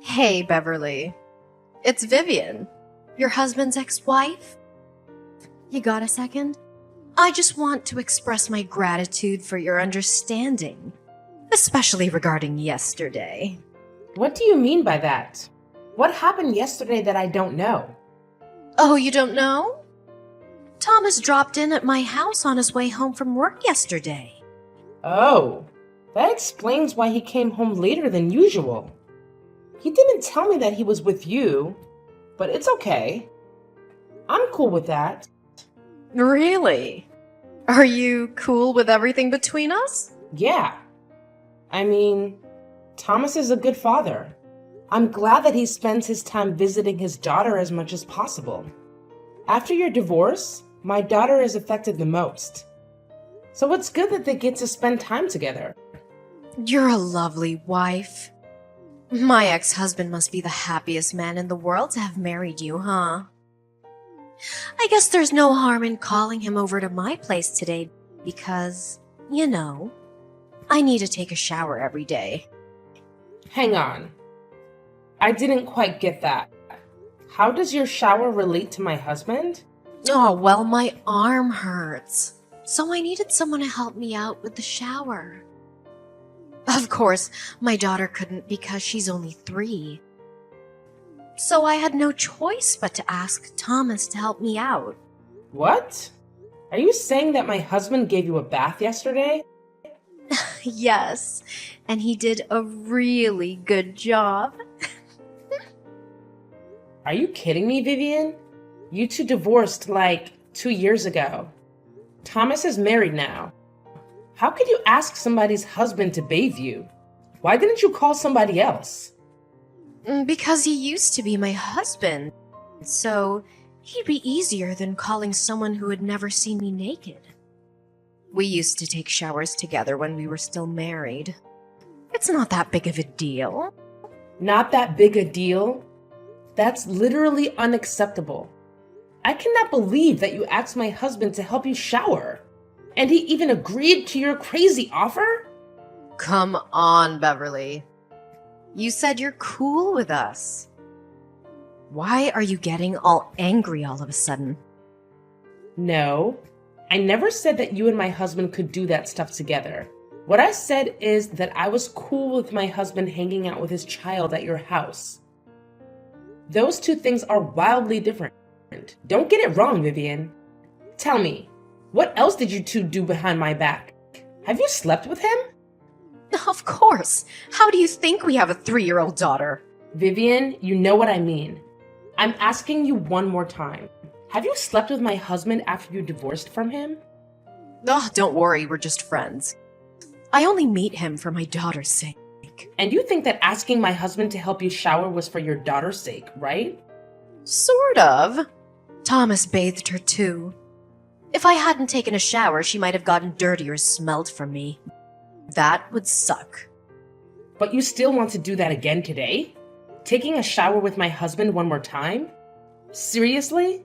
Hey, Beverly. It's Vivian, your husband's ex-wife. You got a second? I just want to express my gratitude for your understanding, especially regarding yesterday. What do you mean by that? What happened yesterday that I don't know? Oh, you don't know? Thomas dropped in at my house on his way home from work yesterday. Oh, that explains why he came home later than usual. He didn't tell me that he was with you, but it's okay. I'm cool with that. Really? Are you cool with everything between us? Yeah. I mean, Thomas is a good father. I'm glad that he spends his time visiting his daughter as much as possible. After your divorce, my daughter is affected the most. So it's good that they get to spend time together. You're a lovely wife. My ex-husband must be the happiest man in the world to have married you, huh? I guess there's no harm in calling him over to my place today because, I need to take a shower every day. Hang on. I didn't quite get that. How does your shower relate to my husband? Oh, well, my arm hurts. So I needed someone to help me out with the shower. Of course, my daughter couldn't because she's only 3. So I had no choice but to ask Thomas to help me out. What? Are you saying that my husband gave you a bath yesterday? Yes, and he did a really good job. Are you kidding me, Vivian? You two divorced like 2 years ago. Thomas is married now. How could you ask somebody's husband to bathe you? Why didn't you call somebody else? Because he used to be my husband, so he'd be easier than calling someone who had never seen me naked. We used to take showers together when we were still married. It's not that big of a deal. Not that big a deal? That's literally unacceptable. I cannot believe that you asked my husband to help you shower. And he even agreed to your crazy offer? Come on, Beverly. You said you're cool with us. Why are you getting all angry all of a sudden? No, I never said that you and my husband could do that stuff together. What I said is that I was cool with my husband hanging out with his child at your house. Those two things are wildly different. Don't get it wrong, Vivian. Tell me, what else did you two do behind my back? Have you slept with him? Of course. How do you think we have a 3-year-old daughter? Vivian, you know what I mean. I'm asking you one more time. Have you slept with my husband after you divorced from him? Oh, don't worry, we're just friends. I only meet him for my daughter's sake. And you think that asking my husband to help you shower was for your daughter's sake, right? Sort of. Thomas bathed her too. If I hadn't taken a shower, she might have gotten dirty or smelled from me. That would suck. But you still want to do that again today? Taking a shower with my husband one more time? Seriously?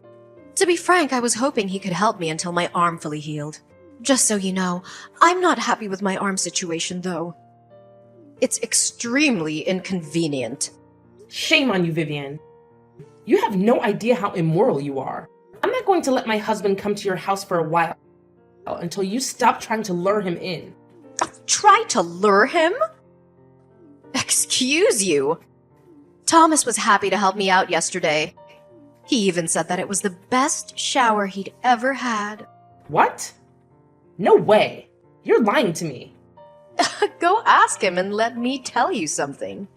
To be frank, I was hoping he could help me until my arm fully healed. Just so you know, I'm not happy with my arm situation, though. It's extremely inconvenient. Shame on you, Vivian. You have no idea how immoral you are. I'm not going to let my husband come to your house for a while until you stop trying to lure him in. Try to lure him? Excuse you. Thomas was happy to help me out yesterday. He even said that it was the best shower he'd ever had. What? No way. You're lying to me. Go ask him and let me tell you something.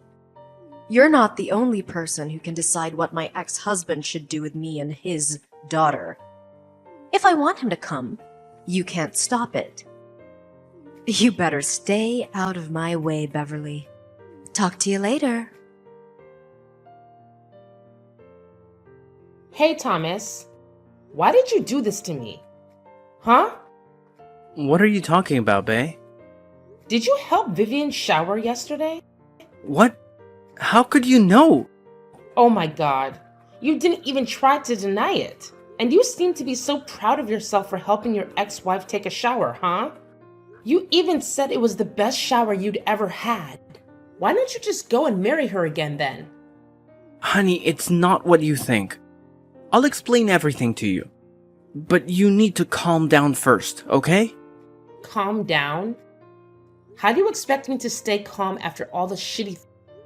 You're not the only person who can decide what my ex-husband should do with me and his daughter. If I want him to come, you can't stop it. You better stay out of my way, Beverly. Talk to you later. Hey, Thomas. Why did you do this to me? Huh? What are you talking about, Bae? Did you help Vivian shower yesterday? What? How could you know? Oh my god. You didn't even try to deny it. And you seem to be so proud of yourself for helping your ex-wife take a shower, huh? You even said it was the best shower you'd ever had. Why don't you just go and marry her again then? Honey, it's not what you think. I'll explain everything to you. But you need to calm down first, okay? Calm down? How do you expect me to stay calm after all the shitty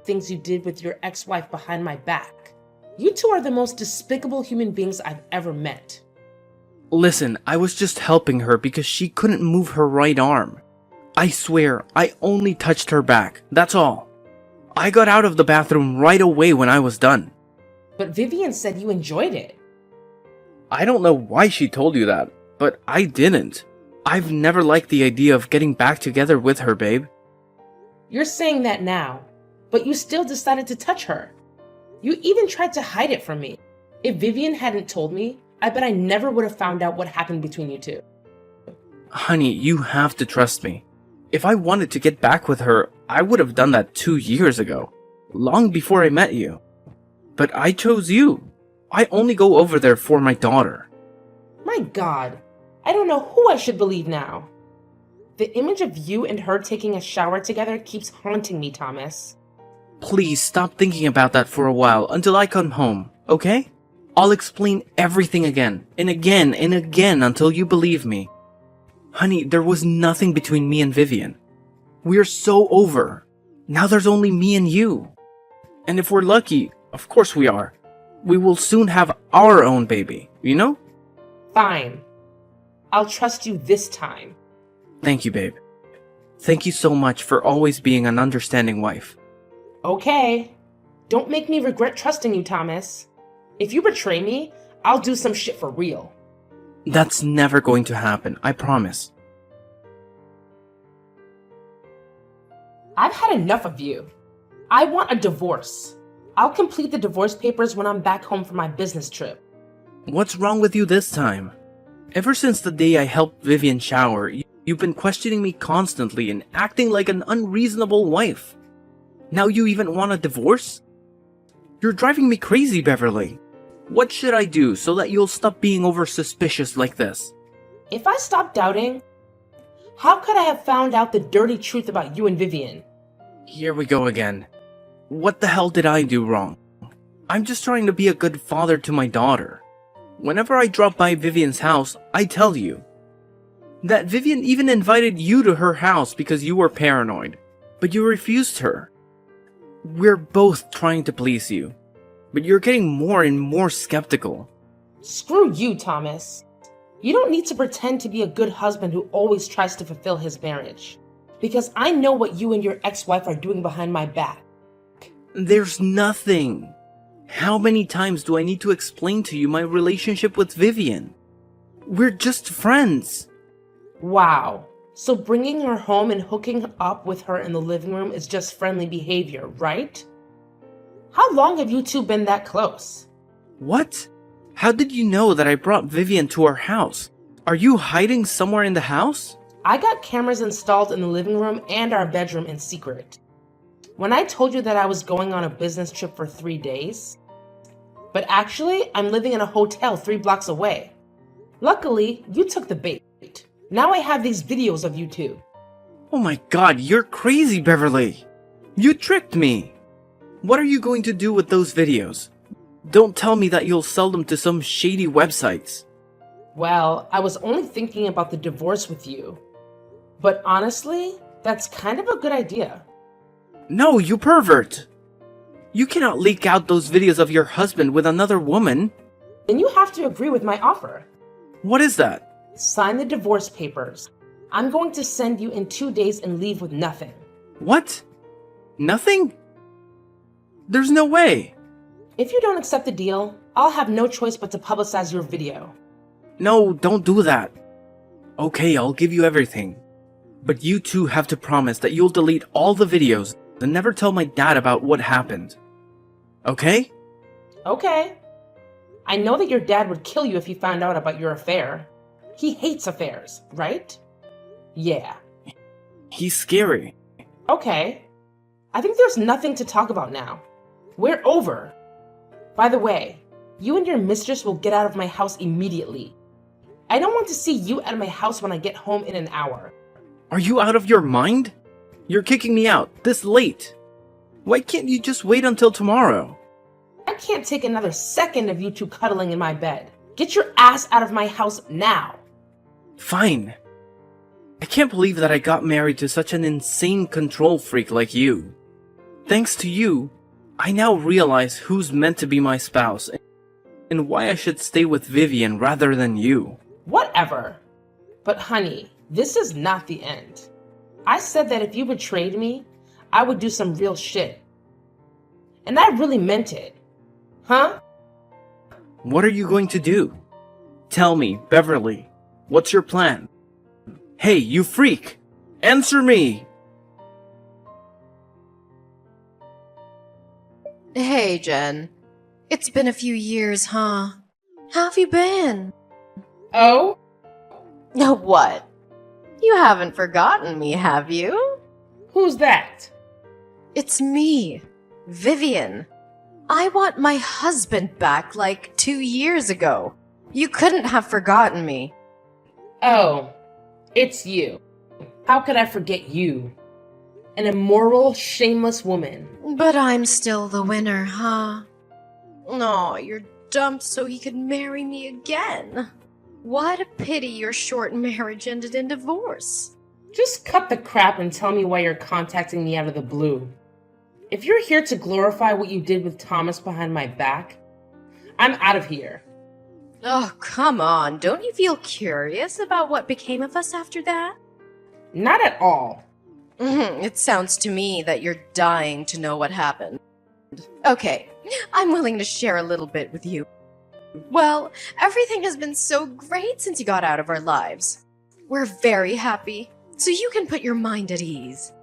things you did with your ex-wife behind my back? You two are the most despicable human beings I've ever met. Listen, I was just helping her because she couldn't move her right arm. I swear, I only touched her back, that's all. I got out of the bathroom right away when I was done. But Vivian said you enjoyed it. I don't know why she told you that, but I didn't. I've never liked the idea of getting back together with her, babe. You're saying that now, but you still decided to touch her. You even tried to hide it from me. If Vivian hadn't told me, I bet I never would have found out what happened between you two. Honey, you have to trust me. If I wanted to get back with her, I would have done that 2 years ago, long before I met you. But I chose you. I only go over there for my daughter. My God, I don't know who I should believe now. The image of you and her taking a shower together keeps haunting me, Thomas. Please stop thinking about that for a while until I come home, okay? I'll explain everything again and again and again until you believe me. Honey, there was nothing between me and Vivian. We're so over. Now there's only me and you. And if we're lucky, of course we are, we will soon have our own baby, you know? Fine. I'll trust you this time. Thank you, babe. Thank you so much for always being an understanding wife. Okay. Don't make me regret trusting you, Thomas. If you betray me, I'll do some shit for real. That's never going to happen, I promise. I've had enough of you. I want a divorce. I'll complete the divorce papers when I'm back home from my business trip. What's wrong with you this time? Ever since the day I helped Vivian shower, you've been questioning me constantly and acting like an unreasonable wife. Now you even want a divorce? You're driving me crazy, Beverly. What should I do so that you'll stop being over suspicious like this? If I stopped doubting, how could I have found out the dirty truth about you and Vivian? Here we go again. What the hell did I do wrong? I'm just trying to be a good father to my daughter. Whenever I drop by Vivian's house, I tell you. That Vivian even invited you to her house because you were paranoid, but you refused her. We're both trying to please you, but you're getting more and more skeptical. Screw you, Thomas. You don't need to pretend to be a good husband who always tries to fulfill his marriage. Because I know what you and your ex-wife are doing behind my back. There's nothing. How many times do I need to explain to you my relationship with Vivian? We're just friends. Wow. So bringing her home and hooking up with her in the living room is just friendly behavior, right? How long have you two been that close? What? How did you know that I brought Vivian to our house? Are you hiding somewhere in the house? I got cameras installed in the living room and our bedroom in secret. When I told you that I was going on a business trip for 3 days, but actually I'm living in a hotel 3 blocks away. Luckily, you took the bait. Now I have these videos of you two. Oh my god, you're crazy, Beverly. You tricked me. What are you going to do with those videos? Don't tell me that you'll sell them to some shady websites. Well, I was only thinking about the divorce with you. But honestly, that's kind of a good idea. No, you pervert. You cannot leak out those videos of your husband with another woman. Then you have to agree with my offer. What is that? Sign the divorce papers. I'm going to send you in 2 days and leave with nothing. What? Nothing? There's no way. If you don't accept the deal, I'll have no choice but to publicize your video. No, don't do that. Okay, I'll give you everything. But you two have to promise that you'll delete all the videos and never tell my dad about what happened. Okay? Okay. I know that your dad would kill you if he found out about your affair. He hates affairs, right? Yeah. He's scary. Okay. I think there's nothing to talk about now. We're over. By the way, you and your mistress will get out of my house immediately. I don't want to see you at my house when I get home in an hour. Are you out of your mind? You're kicking me out this late. Why can't you just wait until tomorrow? I can't take another second of you two cuddling in my bed. Get your ass out of my house now. Fine. I can't believe that I got married to such an insane control freak like you. Thanks to you, I now realize who's meant to be my spouse and why I should stay with Vivian rather than you. Whatever. But honey, this is not the end. I said that if you betrayed me, I would do some real shit. And I really meant it. Huh? What are you going to do? Tell me, Beverly. What's your plan? Hey, you freak! Answer me! Hey, Jen. It's been a few years, huh? How have you been? Oh? No, what? You haven't forgotten me, have you? Who's that? It's me, Vivian. I want my husband back like 2 years ago. You couldn't have forgotten me. Oh, it's you. How could I forget you? An immoral, shameless woman. But I'm still the winner, huh? Aw, you're dumped so he could marry me again. What a pity your short marriage ended in divorce. Just cut the crap and tell me why you're contacting me out of the blue. If you're here to glorify what you did with Thomas behind my back, I'm out of here. Oh, come on. Don't you feel curious about what became of us after that? Not at all. It sounds to me that you're dying to know what happened. Okay, I'm willing to share a little bit with you. Well, everything has been so great since you got out of our lives. We're very happy, so you can put your mind at ease.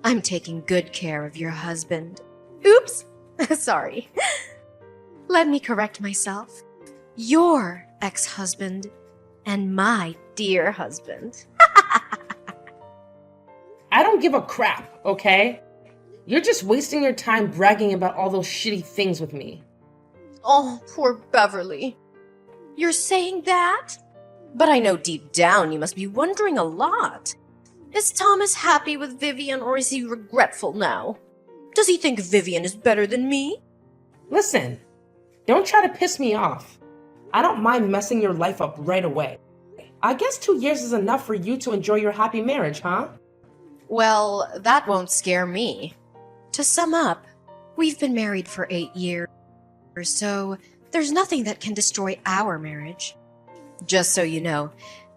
I'm taking good care of your husband. Oops! Sorry. Let me correct myself. Your ex-husband and my dear husband. I don't give a crap, okay? You're just wasting your time bragging about all those shitty things with me. Oh, poor Beverly. You're saying that? But I know deep down you must be wondering a lot. Is Thomas happy with Vivian or is he regretful now? Does he think Vivian is better than me? Listen, don't try to piss me off. I don't mind messing your life up right away. I guess 2 years is enough for you to enjoy your happy marriage, huh? Well, that won't scare me. To sum up, we've been married for 8 years, so there's nothing that can destroy our marriage. Just so you know,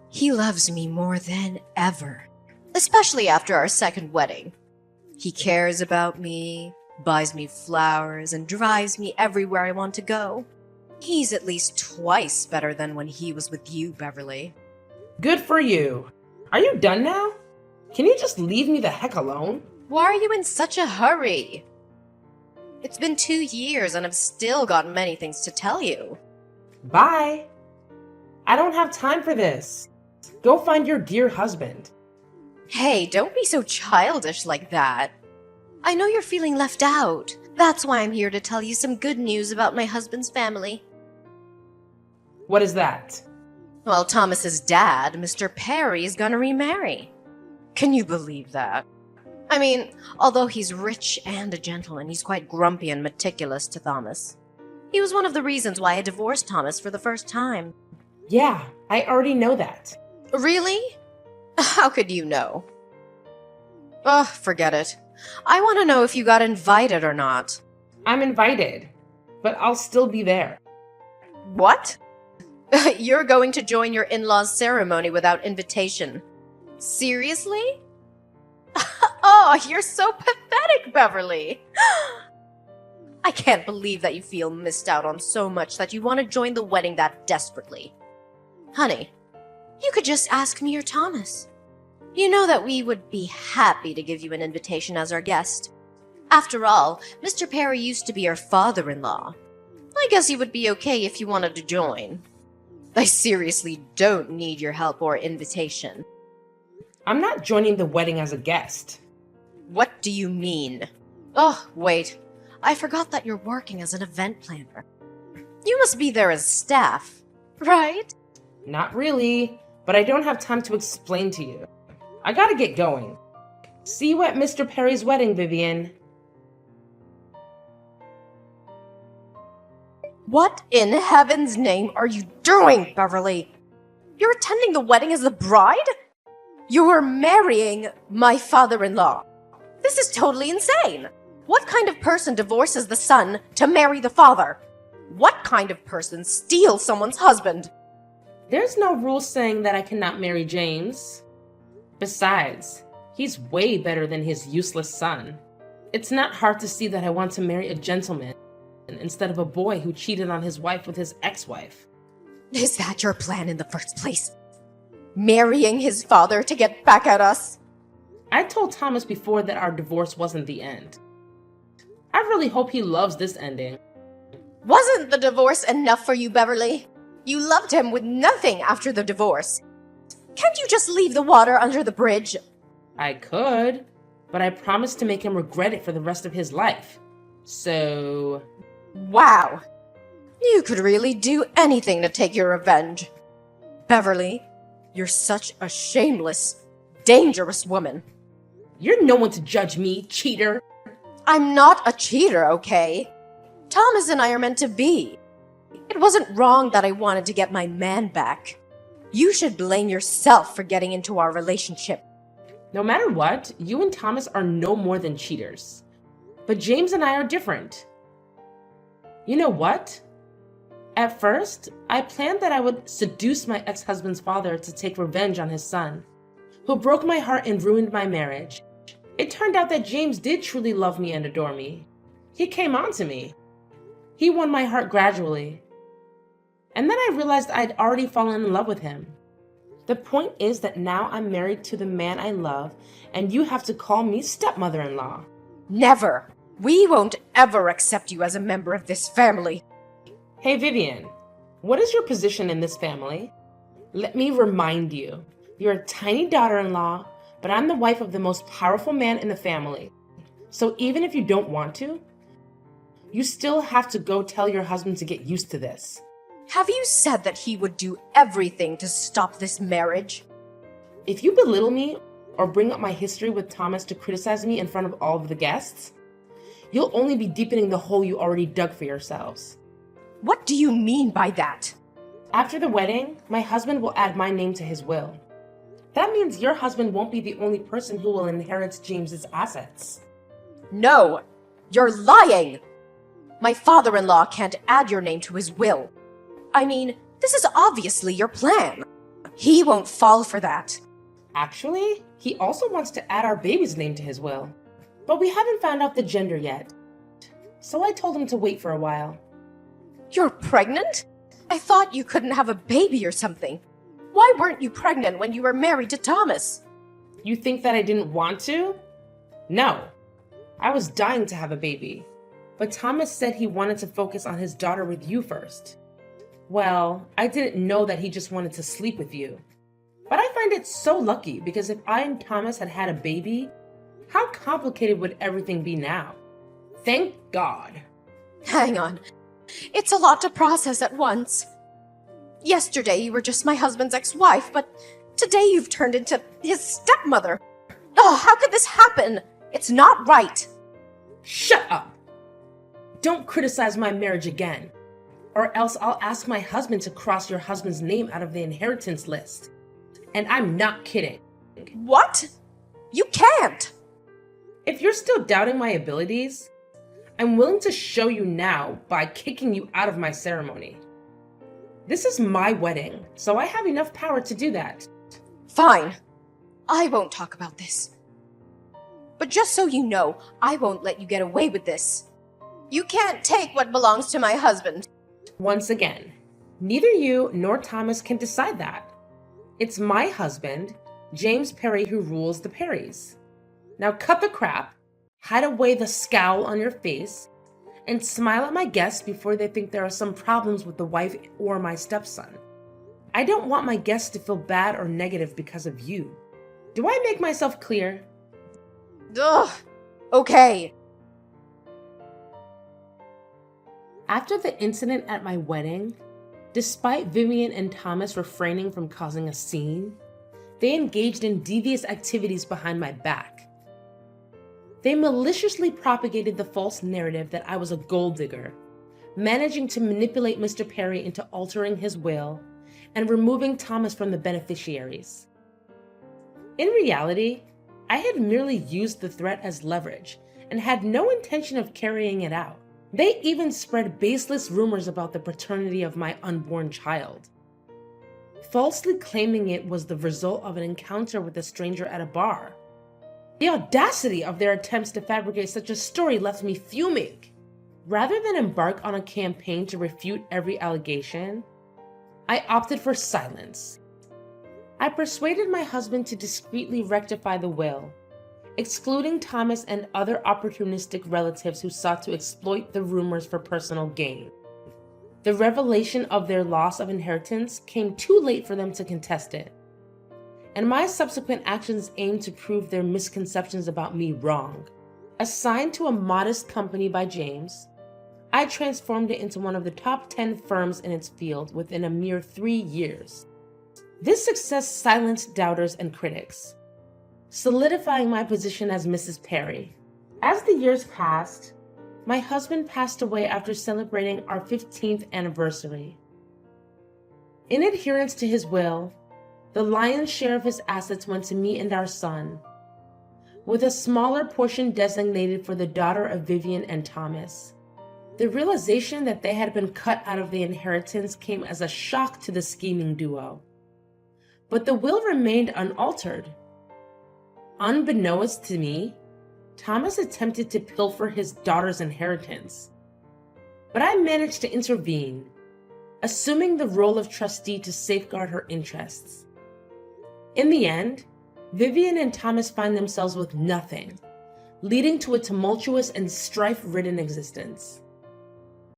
he loves me more than ever, especially after our second wedding. He cares about me, buys me flowers, and drives me everywhere I want to go. He's at least twice better than when he was with you, Beverly. Good for you. Are you done now? Can you just leave me the heck alone? Why are you in such a hurry? It's been 2 years and I've still got many things to tell you. Bye. I don't have time for this. Go find your dear husband. Hey, don't be so childish like that. I know you're feeling left out. That's why I'm here to tell you some good news about my husband's family. What is that? Well, Thomas's dad, Mr. Perry, is gonna remarry. Can you believe that? I mean, although he's rich and a gentleman, he's quite grumpy and meticulous to Thomas. He was one of the reasons why I divorced Thomas for the first time. Yeah, I already know that. Really? How could you know? Ugh, forget it. I want to know if you got invited or not. I'm invited, but I'll still be there. What? You're going to join your in-laws' ceremony without invitation. Seriously? Oh, you're so pathetic, Beverly. I can't believe that you feel missed out on so much that you want to join the wedding that desperately. Honey, you could just ask me or Thomas. You know that we would be happy to give you an invitation as our guest. After all, Mr. Perry used to be our father-in-law. I guess he would be okay if you wanted to join. I seriously don't need your help or invitation. I'm not joining the wedding as a guest. What do you mean? Oh, wait. I forgot that you're working as an event planner. You must be there as staff, right? Not really, but I don't have time to explain to you. I gotta get going. See you at Mr. Perry's wedding, Vivian. What in heaven's name are you doing, Beverly? You're attending the wedding as the bride? You're marrying my father-in-law. This is totally insane. What kind of person divorces the son to marry the father? What kind of person steals someone's husband? There's no rule saying that I cannot marry James. Besides, he's way better than his useless son. It's not hard to see that I want to marry a gentleman instead of a boy who cheated on his wife with his ex-wife. Is that your plan in the first place? Marrying his father to get back at us? I told Thomas before that our divorce wasn't the end. I really hope he loves this ending. Wasn't the divorce enough for you, Beverly? You loved him with nothing after the divorce. Can't you just leave the water under the bridge? I could, but I promised to make him regret it for the rest of his life. So... Wow. You could really do anything to take your revenge. Beverly, you're such a shameless, dangerous woman. You're no one to judge me, cheater. I'm not a cheater, okay? Thomas and I are meant to be. It wasn't wrong that I wanted to get my man back. You should blame yourself for getting into our relationship. No matter what, you and Thomas are no more than cheaters. But James and I are different. You know what? At first, I planned that I would seduce my ex-husband's father to take revenge on his son, who broke my heart and ruined my marriage. It turned out that James did truly love me and adore me. He came on to me. He won my heart gradually. And then I realized I'd already fallen in love with him. The point is that now I'm married to the man I love, and you have to call me stepmother-in-law. Never. We won't ever accept you as a member of this family. Hey Vivian, what is your position in this family? Let me remind you, you're a tiny daughter-in-law, but I'm the wife of the most powerful man in the family. So even if you don't want to, you still have to go tell your husband to get used to this. Have you said that he would do everything to stop this marriage? If you belittle me or bring up my history with Thomas to criticize me in front of all of the guests, you'll only be deepening the hole you already dug for yourselves. What do you mean by that? After the wedding, my husband will add my name to his will. That means your husband won't be the only person who will inherit James's assets. No, you're lying! My father-in-law can't add your name to his will. I mean, this is obviously your plan. He won't fall for that. Actually, he also wants to add our baby's name to his will. But we haven't found out the gender yet. So I told him to wait for a while. You're pregnant? I thought you couldn't have a baby or something. Why weren't you pregnant when you were married to Thomas? You think that I didn't want to? No. I was dying to have a baby. But Thomas said he wanted to focus on his daughter with you first. Well, I didn't know that he just wanted to sleep with you. But I find it so lucky because if I and Thomas had had a baby, how complicated would everything be now? Thank God. Hang on. It's a lot to process at once. Yesterday you were just my husband's ex-wife, but today you've turned into his stepmother. Oh, how could this happen? It's not right. Shut up! Don't criticize my marriage again, or else I'll ask my husband to cross your husband's name out of the inheritance list. And I'm not kidding. What? You can't! If you're still doubting my abilities, I'm willing to show you now by kicking you out of my ceremony. This is my wedding, so I have enough power to do that. Fine. I won't talk about this. But just so you know, I won't let you get away with this. You can't take what belongs to my husband. Once again, neither you nor Thomas can decide that. It's my husband, James Perry, who rules the Perrys. Now cut the crap, hide away the scowl on your face, and smile at my guests before they think there are some problems with the wife or my stepson. I don't want my guests to feel bad or negative because of you. Do I make myself clear? Ugh. Okay. After the incident at my wedding, despite Vivian and Thomas refraining from causing a scene, they engaged in devious activities behind my back. They maliciously propagated the false narrative that I was a gold digger, managing to manipulate Mr. Perry into altering his will and removing Thomas from the beneficiaries. In reality, I had merely used the threat as leverage and had no intention of carrying it out. They even spread baseless rumors about the paternity of my unborn child, falsely claiming it was the result of an encounter with a stranger at a bar. The audacity of their attempts to fabricate such a story left me fuming. Rather than embark on a campaign to refute every allegation, I opted for silence. I persuaded my husband to discreetly rectify the will, excluding Thomas and other opportunistic relatives who sought to exploit the rumors for personal gain. The revelation of their loss of inheritance came too late for them to contest it, and my subsequent actions aimed to prove their misconceptions about me wrong. Assigned to a modest company by James, I transformed it into one of the top 10 firms in its field within a mere 3 years. This success silenced doubters and critics, solidifying my position as Mrs. Perry. As the years passed, my husband passed away after celebrating our 15th anniversary. In adherence to his will, the lion's share of his assets went to me and our son, with a smaller portion designated for the daughter of Vivian and Thomas. The realization that they had been cut out of the inheritance came as a shock to the scheming duo. But the will remained unaltered. Unbeknownst to me, Thomas attempted to pilfer his daughter's inheritance. But I managed to intervene, assuming the role of trustee to safeguard her interests. In the end, Vivian and Thomas find themselves with nothing, leading to a tumultuous and strife-ridden existence.